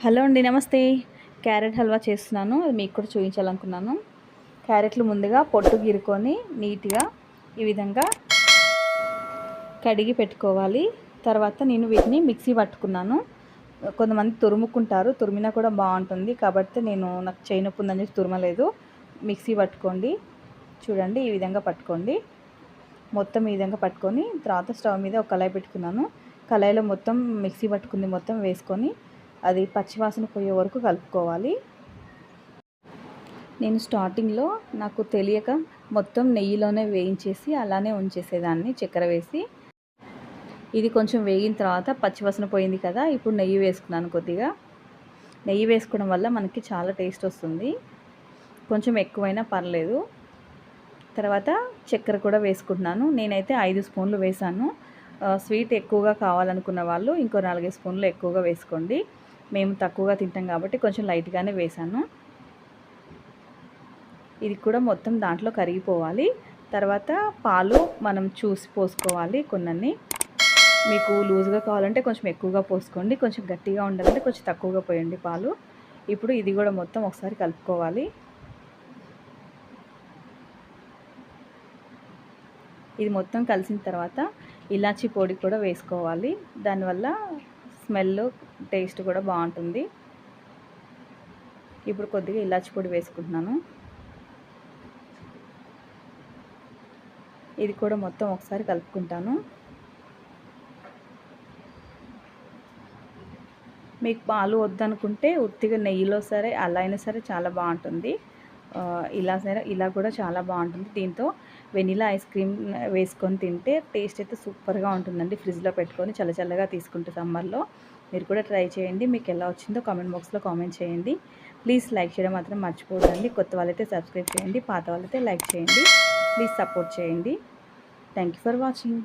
Hello అండి, నమస్తే. Carrot halwa చేస్తున్నాను. అది మీకు కూడా చూపించాలనుకున్నాను. క్యారెట్లు ముందుగా పొట్టు గీరుకొని నీట్గా ఈ విధంగా కడిగి పెట్టుకోవాలి. తర్వాత నేను వీటిని మిక్సీ పట్టుకున్నాను. కొంతమంది తురుముకుంటారు, తురిమినా కూడా బాగుంటుంది. కాబట్టి నాకు చేయి నొప్పి ఉందని చెప్పి తురమలేదు. మిక్సీ పట్టుకోండి. చూడండి, ఈ విధంగా పట్టుకోండి. మొత్తం ఈ విధంగా పట్టుకొని తర్వాత స్టవ్ మీద ఒక కళాయి పెట్టుకున్నాను. కళాయిలో మొత్తం మిక్సీ పట్టుకుంది మొత్తం వేసుకొని అది పచ్చివాసన పోయే వరకు కలుపుకోవాలి. నేను స్టార్టింగ్లో నాకు తెలియక మొత్తం నెయ్యిలోనే వేయించేసి అలానే ఉంచేసేదాన్ని చక్కెర వేసి. ఇది కొంచెం వేగిన తర్వాత పచ్చివాసన పోయింది కదా, ఇప్పుడు నెయ్యి వేసుకున్నాను. కొద్దిగా నెయ్యి వేసుకోవడం వల్ల మనకి చాలా టేస్ట్ వస్తుంది. కొంచెం ఎక్కువైనా పర్లేదు. తర్వాత చక్కెర కూడా వేసుకుంటున్నాను. నేనైతే 5 స్పూన్లు వేసాను. స్వీట్ ఎక్కువగా కావాలనుకున్న వాళ్ళు ఇంకో 4 స్పూన్లు ఎక్కువగా వేసుకోండి. మేము తక్కువగా తింటాం కాబట్టి కొంచెం లైట్గానే వేసాను. ఇది కూడా మొత్తం దాంట్లో కరిగిపోవాలి. తర్వాత పాలు మనం చూసి పోసుకోవాలి. కొన్ని మీకు లూజ్గా కావాలంటే కొంచెం ఎక్కువగా పోసుకోండి, కొంచెం గట్టిగా ఉండాలంటే కొంచెం తక్కువగా పోయండి పాలు. ఇప్పుడు ఇది కూడా మొత్తం ఒకసారి కలుపుకోవాలి. ఇది మొత్తం కలిసిన తర్వాత ఇలాచీ పొడి కూడా వేసుకోవాలి. దానివల్ల స్మెల్ టేస్ట్ కూడా బాగుంటుంది. ఇప్పుడు కొద్దిగా ఇలాచీ పొడి వేసుకుంటున్నాను. ఇది కూడా మొత్తం ఒకసారి కలుపుకుంటాను. మీకు పాలు వద్దనుకుంటే ఉత్తిగా నెయ్యిలో సరే అలా అయినా సరే చాలా బాగుంటుంది. ఇలా కూడా చాలా బాగుంటుంది. దీంతో వెనిలా ఐస్ క్రీమ్ వేసుకొని తింటే టేస్ట్ అయితే సూపర్గా ఉంటుందండి. ఫ్రిడ్జ్లో పెట్టుకొని చల్లగా తీసుకుంటే సమ్మర్లో మీరు కూడా ట్రై చేయండి. మీకు ఎలా వచ్చిందో కామెంట్ బాక్స్లో కామెంట్ చేయండి. ప్లీజ్ లైక్ చేయడం మాత్రం మర్చిపోకండి. కొత్త వాళ్ళైతే సబ్స్క్రైబ్ చేయండి, పాత వాళ్ళైతే లైక్ చేయండి. ప్లీజ్ సపోర్ట్ చేయండి. Thank you for watching.